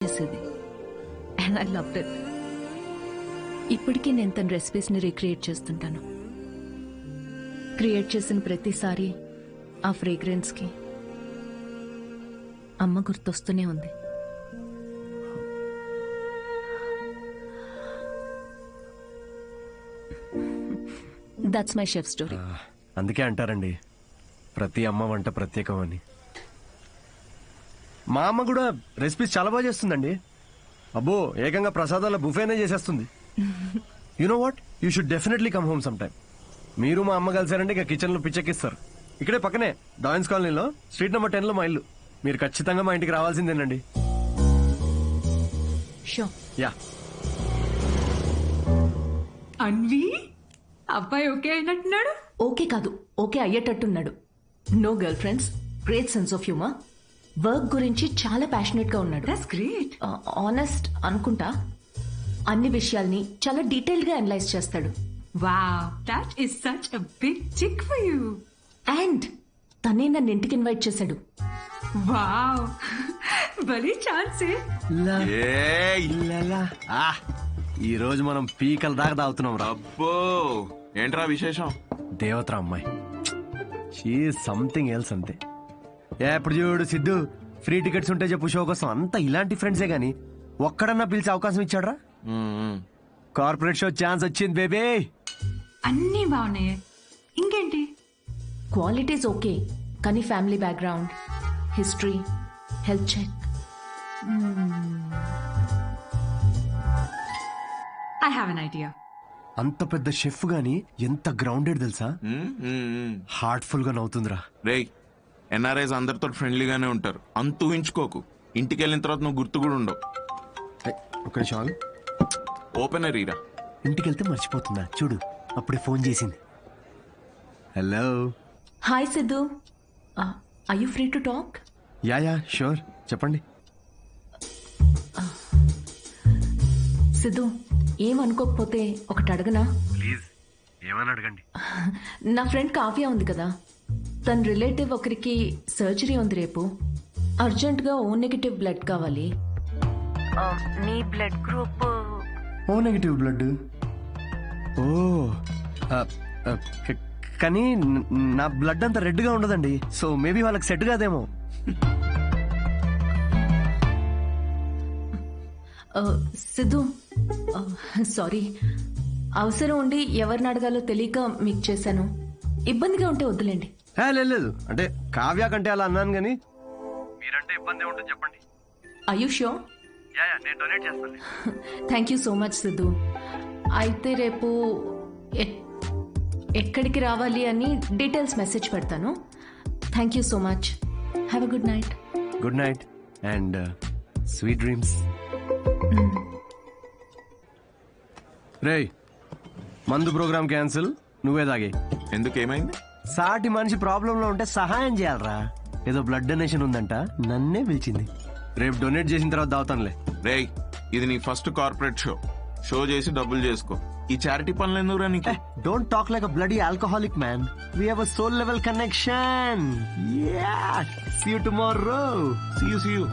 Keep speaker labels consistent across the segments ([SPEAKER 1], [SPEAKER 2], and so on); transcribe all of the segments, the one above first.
[SPEAKER 1] చేసేది and I loved it. ఇప్పటికీ నేను తన రెసిపీస్ని రీక్రియేట్ చేస్తుంటాను. క్రియేట్ చేసిన ప్రతిసారి ఆ ఫ్రేగ్రెన్స్కి అమ్మ గుర్తొస్తూనే ఉంది. That's my chef story.
[SPEAKER 2] అందుకే అంటారండి ప్రతి అమ్మ వంట ప్రత్యేకం అని. మా అమ్మ కూడా రెసిపీస్ చాలా బాగా చేస్తుందండి. అబ్బో, ఏకంగా ప్రసాదాల బుఫేనే చేసేస్తుంది. You know what, you should definitely come home some time. మీరు మా అమ్మ కలిసారంటే ఇక కిచెన్ లో పిచ్చెక్కిస్తారు. ఇక్కడే పక్కనే డాయిన్స్ కాలనీలో స్ట్రీట్ నెంబర్ 10 లో మా ఇల్లు. మీరు ఖచ్చితంగా మా ఇంటికి రావాల్సిందేనండి.
[SPEAKER 1] షూర్.
[SPEAKER 2] యా.
[SPEAKER 3] అన్వి, అబ్బాయి ఓకే అయినట్టున్నాడు.
[SPEAKER 1] ఓకే కాదు, ఓకే అయ్యేటట్టున్నాడు. No girl friends, great sense of humour, work గురించి చాలా ప్యాషనెట్ గా ఉన్నాడు.
[SPEAKER 3] That's great.
[SPEAKER 1] ఆనెస్ట్ అనుకుంటా. అన్ని విషయాల్ని చాలా డీటెయిల్ గా అనలైజ్ చేస్తాడు.
[SPEAKER 3] Wow, that is such a big tick for you.
[SPEAKER 1] And తనే నన్ను ఇంటికి ఇన్వైట్ చేశాడు.
[SPEAKER 3] వావ్, భలే ఛాన్సే.
[SPEAKER 2] ఈ రోజు మనం పీకల దాకా తాగుతున్నాం రా.
[SPEAKER 4] అబ్బో, ఏంట్రా విశేషం?
[SPEAKER 2] దేవతరా అమ్మాయి, షీ సంథింగ్ ఎల్స్ అంతే. ఎప్పుడు చూడు సిద్ధు, ఫ్రీ టికెట్స్ ఉంటే చెప్పు షో కోసం. అంతా ఇలాంటి ఫ్రెండ్సే గానీ ఒక్కడన్నా పిలిచే అవకాశం ఇచ్చాడ్రా? కార్పొరేట్ షో ఛాన్స్ వచ్చింది బేబీ.
[SPEAKER 3] అన్నీ బాగున్నాయి, ఇంకేంటి?
[SPEAKER 1] క్వాలిటీస్ ఓకే, కానీ family background, history, health check.
[SPEAKER 3] I have an idea.
[SPEAKER 2] అంత పెద్ద షెఫ్ గాని ఎంత గ్రౌండెడ్ తెలుసా? హార్ట్ఫుల్ గా నవ్వుతుందిరా.
[SPEAKER 4] రేయ్, ఎన్ఆర్ఐస్ అందరితో ఫ్రెండ్లీగానే ఉంటారు, అంత ఊహించుకోకు. ఇంటికి వెళ్ళిన తర్వాత నువ్వు గుర్తు కూడా ఉండవు.
[SPEAKER 2] ఒక నిమిషం,
[SPEAKER 4] ఓపెనర్ ఈరా.
[SPEAKER 2] ఇంటికి వెళ్తే మర్చిపోతుందా చూడు, అప్పుడే ఫోన్ చేసింది. Hello.
[SPEAKER 1] Hi Siddhu, are you free to talk?
[SPEAKER 2] Yeah sure, చెప్పండి.
[SPEAKER 1] సిద్ధు, ఏమనుకోకపోతే ఒకటి అడగనా?
[SPEAKER 2] ప్లీజ్, ఏమని అడగండి.
[SPEAKER 1] నా ఫ్రెండ్ కావ్య ఉంది కదా, తన రిలేటివ్ ఒకరికి సర్జరీ ఉంది రేపు. అర్జెంట్గా ఓ నెగిటివ్ బ్లడ్ కావాలి. నీ blood group
[SPEAKER 2] O negative blood. O, కానీ నా బ్లడ్ అంత రెడ్ గా ఉండదండి, సో మేబీ వాళ్ళకి సెట్ కాదేమో.
[SPEAKER 1] సిద్ధు, సారీ, అవసరం ఉండి ఎవరిని అడగాలో తెలియక మీకు చేశాను. ఇబ్బందిగా ఉంటే వద్దులేండి.
[SPEAKER 2] లేదు, అంటే కావ్య కంటే అలా అన్నాను కానీ మీరంటే ఇబ్బంది ఉంటుంది చెప్పండి.
[SPEAKER 1] Are you sure?
[SPEAKER 2] నేను డొనేట్ చేస్తాను.
[SPEAKER 1] Thank you so much Siddhu. అయితే రేపు ఎక్కడికి రావాలి అని డీటెయిల్స్ మెసేజ్ పెడతాను. Thank you so much. Have a good night.
[SPEAKER 2] Good night and sweet dreams. రేయ్, మందు ప్రోగ్రామ్ క్యాన్సిల్, నువ్వే తాగే.
[SPEAKER 4] ఎందుకు, ఏమైంది?
[SPEAKER 2] సాటి మనిషి ప్రాబ్లంలో ఉంటే సహాయం చేయాలరా. ఏదో బ్లడ్ డొనేషన్ ఉందంట, నన్నే పిలిచింది. రేపు డొనేట్ చేసిన తర్వాత దావుతానులే.
[SPEAKER 4] రేయ్, ఇది నీ ఫస్ట్ కార్పొరేట్ షో చేసి డబ్బులు చేసుకో. ఈ చారిటీ పనులు ఎందుకురా నీకు?
[SPEAKER 2] Don't talk like a bloody alcoholic man. We have a soul level connection. Yeah, see you tomorrow.
[SPEAKER 4] See you.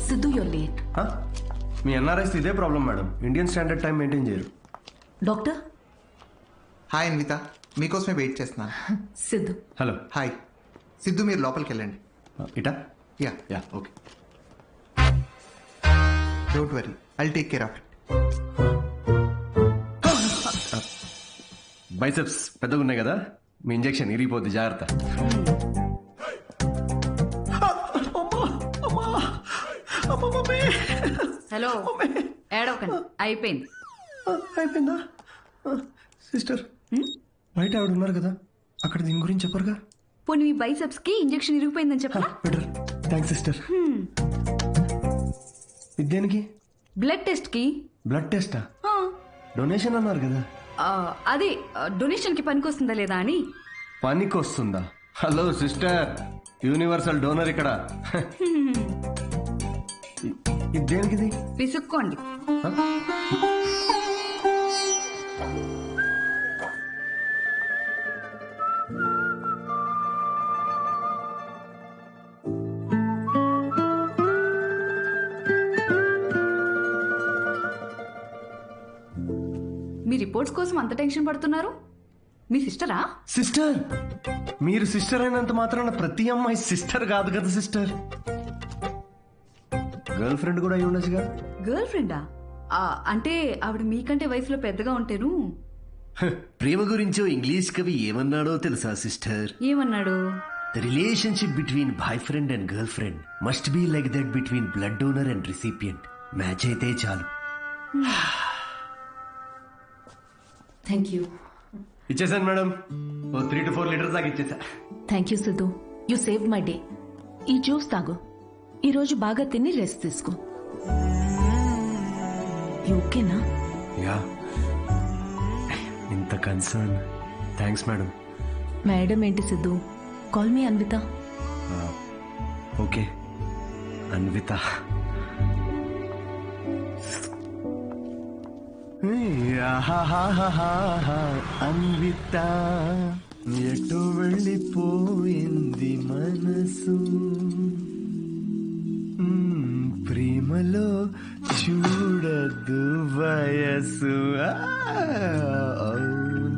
[SPEAKER 1] Siddhu, you're late.
[SPEAKER 2] మీ ఎన్ఆర్ఐస్ ఇదే problem madam, Indian standard time maintain చేయరు.
[SPEAKER 1] డాక్టర్.
[SPEAKER 5] హాయ్ అన్విత, మీకోసమే wait చేస్తున్నాను.
[SPEAKER 1] Siddhu.
[SPEAKER 2] Hello.
[SPEAKER 5] Hi Siddhu, మీరు లోపలికి వెళ్ళండి.
[SPEAKER 2] ఇటా?
[SPEAKER 5] Yeah,
[SPEAKER 2] okay.
[SPEAKER 5] Don't worry, I'll take care of it.
[SPEAKER 2] Biceps పెద్దగా ఉన్నాయి కదా, మీ ఇంజెక్షన్ ఇరిగిపోద్ది, జాగ్రత్త.
[SPEAKER 3] హలో, ఏడవకండి, అయిపోయింది.
[SPEAKER 2] అయిపోయిందా? సిస్టర్, బయట ఆవిడ ఉన్నారు కదా, అక్కడ దీని గురించి చెప్పరుగా?
[SPEAKER 3] పోనీ మీ బైసెప్స్ కి ఇంజెక్షన్ ఇరిగిపోయిందని చెప్పరా?
[SPEAKER 2] బెటర్. Thanks sister. దేనికి?
[SPEAKER 3] బ్లడ్ టెస్ట్ కి.
[SPEAKER 2] బ్లడ్ టెస్టా? డొనేషన్ అన్నారు కదా.
[SPEAKER 3] అదే డొనేషన్ కి పనికొస్తుందా లేదా అని.
[SPEAKER 2] పనికొస్తుందా? హలో సిస్టర్, యూనివర్సల్ డోనర్ ఇక్కడ. దేనికిది?
[SPEAKER 3] విసుక్కోండి. రిపోర్ట్స్ కోసం అంత టెన్షన్ పడుతున్నారు? మీ సిస్టరా?
[SPEAKER 2] సిస్టర్, మీరు సిస్టర్ అయినంత మాత్రాన ప్రతి అమ్మాయి సిస్టర్ కాదు కదా సిస్టర్. గర్ల్ ఫ్రెండ్ కూడా అయి ఉండొచ్చుగా.
[SPEAKER 3] గర్ల్ ఫ్రెండా? అంటే ఆవిడ మీకంటే వయసులో పెద్దగా ఉంటేను.
[SPEAKER 2] ప్రేమ గురించో ఇంగ్లీష్ కవి ఏమన్నాడో తెలుసా సిస్టర్?
[SPEAKER 3] ఏమన్నాడు?
[SPEAKER 2] The relationship between boyfriend and girlfriend must be like that between blood donor and recipient. Match అయితే చాలు.
[SPEAKER 1] Thank you.
[SPEAKER 2] ఇచ్చేసాను మేడం. 3 to 4 లీటర్స్ దాకా ఇచ్చేసా.
[SPEAKER 1] Thank you Siddhu, you save my day. ఈ జ్యూస్ తాగు. ఈరోజు బాగా తిని రెస్ట్ తీసుకో. ఓకేనా?
[SPEAKER 2] యా. ఇంత కన్సర్న్. Thanks madam.
[SPEAKER 1] మేడం ఏంటి Siddhu? Call me Anvitha.
[SPEAKER 2] Okay Anvitha. Anvitha ఎటు వెళ్ళిపోయింది మనసు, ప్రేమలో చూడదు వయసు.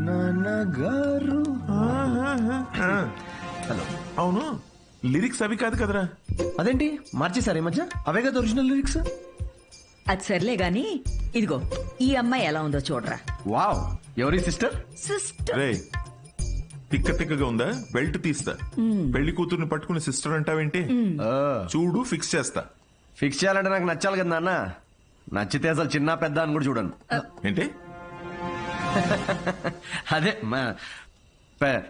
[SPEAKER 2] నాన్నగారు. హలో.
[SPEAKER 6] అవును, లిరిక్స్ అవి కాదు కదరా.
[SPEAKER 2] అదేంటి మార్చేశారు ఈ మధ్య? అవే కదా ఒరిజినల్ లిరిక్స్.
[SPEAKER 7] అది సర్లే గాని ఇదిగో ఈ అమ్మాయి ఎలా ఉందో చూడరా.
[SPEAKER 2] వావ్, ఎవరి సిస్టర్?
[SPEAKER 7] సిస్టర్.
[SPEAKER 6] రే, తిక్క తిక్కగా ఉందా? బెల్ట్ తీస్తా. పెళ్లి కూతుర్ని పట్టుకుని సిస్టర్ అంటావేంటి? చూడు, ఫిక్స్ చేస్తా.
[SPEAKER 2] ఫిక్స్ చేయాలంటే నాకు నచ్చాలి కదా నాన్న. నచ్చితే అసలు చిన్న పెద్ద అని కూడా చూడను.
[SPEAKER 6] ఏంటి?
[SPEAKER 2] అదే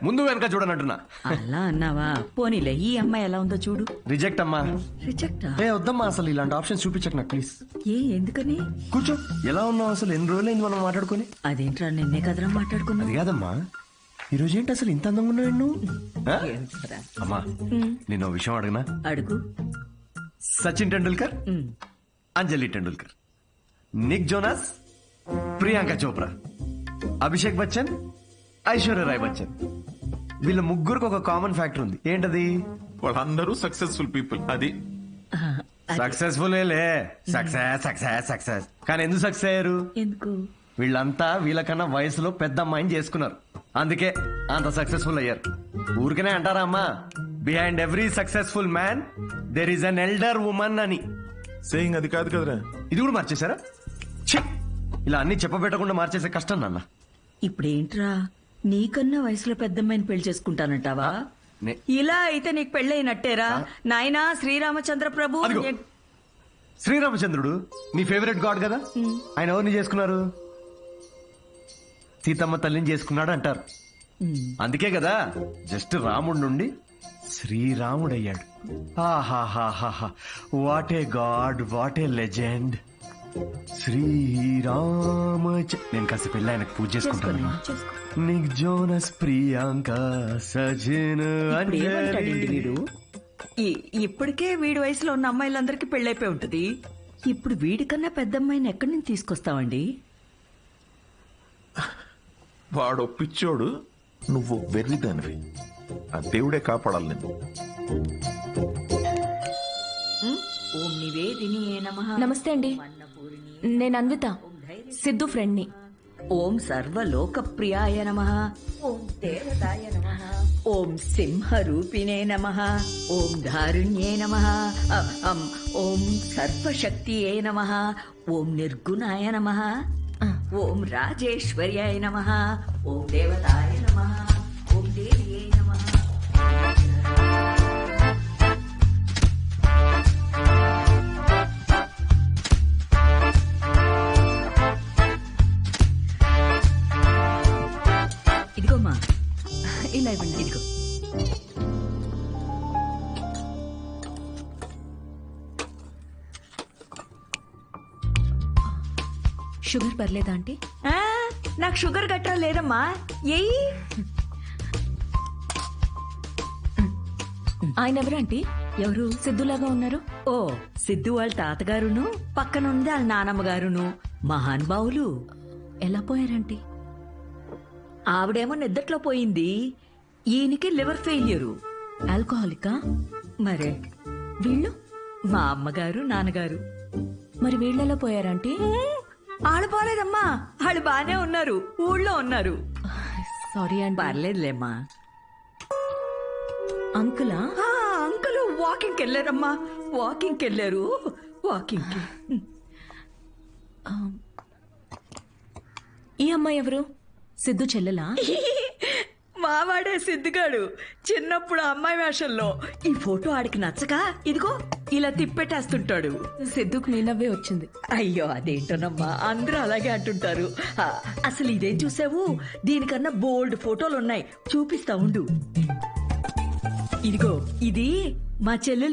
[SPEAKER 2] ముందు వెనక చూడనంటున్నా.
[SPEAKER 7] అలా అన్నావా? పోనీలే, ఈ అమ్మాయి ఎలా ఉందో చూడు.
[SPEAKER 2] రిజెక్ట్ అమ్మా.
[SPEAKER 7] రిజెక్టా?
[SPEAKER 2] వద్దమ్మా, అసలు ఇలాంటి ఆప్షన్స్ చూపించకు నాకు ప్లీజ్.
[SPEAKER 7] ఎందుకని?
[SPEAKER 2] కూర్చో. ఎలా ఉన్నావు అసలు? ఎన్ని రోజులైంది మనం మాట్లాడుకుని?
[SPEAKER 7] అదేంట్రా, నిన్నే కదరా మాట్లాడుకున్నా.
[SPEAKER 2] అది కాదమ్మా, ఈ రోజు ఏంటి అసలు ఇంత అందంగా ఉన్నావు నువ్వు?
[SPEAKER 7] ఏంట్రా?
[SPEAKER 2] అమ్మా, నేను ఓ విషయం అడగనా?
[SPEAKER 7] అడుగు.
[SPEAKER 2] సచిన్ టెండూల్కర్, అంజలి టెండూల్కర్, నిక్ జోనాస్, ప్రియాంక చోప్రా, అభిషేక్ బచ్చన్, ఐశ్వర్య రాయ్ బచ్చన్, వీళ్ళ ముగ్గురికి ఒక కామన్ ఫ్యాక్టర్ ఉంది. ఏంటది?
[SPEAKER 6] వాళ్ళందరూ సక్సెస్ఫుల్ పీపుల్. అది
[SPEAKER 2] సక్సెస్ఫుల్. Success success success. కానీ ఎందుకు సక్సెస్ అయ్యారు?
[SPEAKER 7] ఎందుకు?
[SPEAKER 2] వీళ్ళంతా వీళ్ళకన్నా వయసులో పెద్ద అమ్మాయిని చేసుకున్నారు, అందుకే అంత సక్సెస్ఫుల్ అయ్యారు. ఊరికనే అంటారా అమ్మా, behind every successful man there is an elder woman అని.
[SPEAKER 6] సేయింగ్ అది కాదు కదరా.
[SPEAKER 2] ఇది కూడా మార్చేశారా? ఛీ! ఇలా అన్ని చెప్పబెట్టకుండా మార్చేసే కష్టం నాన్న.
[SPEAKER 7] ఇప్పుడేంట్రా, నీకన్నా వయసులో పెద్దమ్మాయిని పెళ్లి చేసుకుంటానంటావా? ఇలా అయితే నీకు పెళ్ళైనట్టేరా నాయనా. శ్రీరామచంద్ర ప్రభు.
[SPEAKER 2] అదిగో. శ్రీరామచంద్రుడు నీ ఫేవరెట్ గాడ్ కదా, ఆయన ఎవరిని చేసుకున్నారు? సీతమ్మ తల్లిని చేసుకున్నాడు అంటారు. అందుకే కదా జస్ట్ రాముడి నుండి శ్రీరాముడయ్యాడు. ఆహాహాహా, what a god, what a legend. Srirama. నేను కాస్త పెళ్ళి ఆయనకు పూజ చేసుకుంటాను. నిక్ జోనస్, ప్రియాంక, సజిన్,
[SPEAKER 7] ఏమంటాడండి వీడు? ఇప్పటికే వీడి వయసులో ఉన్న అమ్మాయిలందరికీ పెళ్ళైపోయి ఉంటది. ఇప్పుడు వీడికన్నా పెద్ద అమ్మాయిని ఎక్కడి నుంచి తీసుకొస్తావండి?
[SPEAKER 6] వాడు పిచ్చోడు, నువ్వు వెర్రిదానివి. ఆ దేవుడే కాపాడాలి నేను.
[SPEAKER 7] ఓం నివేదినియే నమః.
[SPEAKER 1] నమస్తే అండి, నేను అన్విత, సిద్ధు ఫ్రెండ్ని.
[SPEAKER 7] ఓం సర్వలోకప్రియాయ నమః. ఓం దేవతాయ నమః. ఓం సింహరూపిణే నమః. ఓం ధారుణ్యే నమః. ఓం సర్వశక్తియే నమః. ఓం నిర్గుణాయ నమః. ఓం రాజేశ్వర్యాయ నమః. ఓం దేవతాయ నమః. ఓం దేవ్యే నమః. ఇదిగోమ్మా,
[SPEAKER 1] ఇలా ఇవ్వండి.
[SPEAKER 7] ఇదిగో.
[SPEAKER 1] షుగర్ పర్లేదా ఆంటీ?
[SPEAKER 7] నాకు షుగర్ గట్రా లేదమ్మా. ఎయ్యి.
[SPEAKER 1] ఆయన ఎవరు ఆంటీ?
[SPEAKER 7] ఎవరు?
[SPEAKER 1] సిద్ధులాగా ఉన్నారు.
[SPEAKER 7] ఓ, సిద్ధు వాళ్ళ తాతగారును, పక్కనుంది వాళ్ళ నానమ్మగారును. మహానుభావులు.
[SPEAKER 1] ఎలా పోయారంటీ?
[SPEAKER 7] ఆవిడేమో నిద్దట్లో పోయింది, ఈయనకి లివర్ ఫెయిల్యూరు.
[SPEAKER 1] ఆల్కహాలికా?
[SPEAKER 7] మరే
[SPEAKER 1] వీళ్ళు?
[SPEAKER 7] మా అమ్మగారు, నాన్నగారు.
[SPEAKER 1] మరి వీళ్ళెలా పోయారంటీ?
[SPEAKER 7] వాళ్ళు పోలేదమ్మా, వాళ్ళు బానే ఉన్నారు, ఊళ్ళో ఉన్నారు.
[SPEAKER 1] సారీ అండి.
[SPEAKER 7] పర్లేదులేమ్మా.
[SPEAKER 1] అంకులా?
[SPEAKER 7] అంకుల్ వాకింగ్కి వెళ్ళారమ్మా, వాకింగ్కి వెళ్ళారు, వాకింగ్కి.
[SPEAKER 1] ఈ అమ్మాయి ఎవరు? సిద్ధు చెల్లెలా?
[SPEAKER 7] మావాడే సిద్ధిగాడు, చిన్నప్పుడు అమ్మాయి వేషంలో. ఈ ఫోటో ఆడికి నచ్చక ఇదిగో ఇలా తిప్పెట్టేస్తుంటాడు.
[SPEAKER 1] సిద్ధుకు నీ నవ్వే వచ్చింది.
[SPEAKER 7] అయ్యో అదేంటోనమ్మా, అందరూ అలాగే అంటుంటారు. అసలు ఇదేం చూసావు, దీనికన్నా బోల్డ్ ఫోటోలు ఉన్నాయి, చూపిస్తా ఉండు. ఇదిగో ఇది మా చెల్లెలు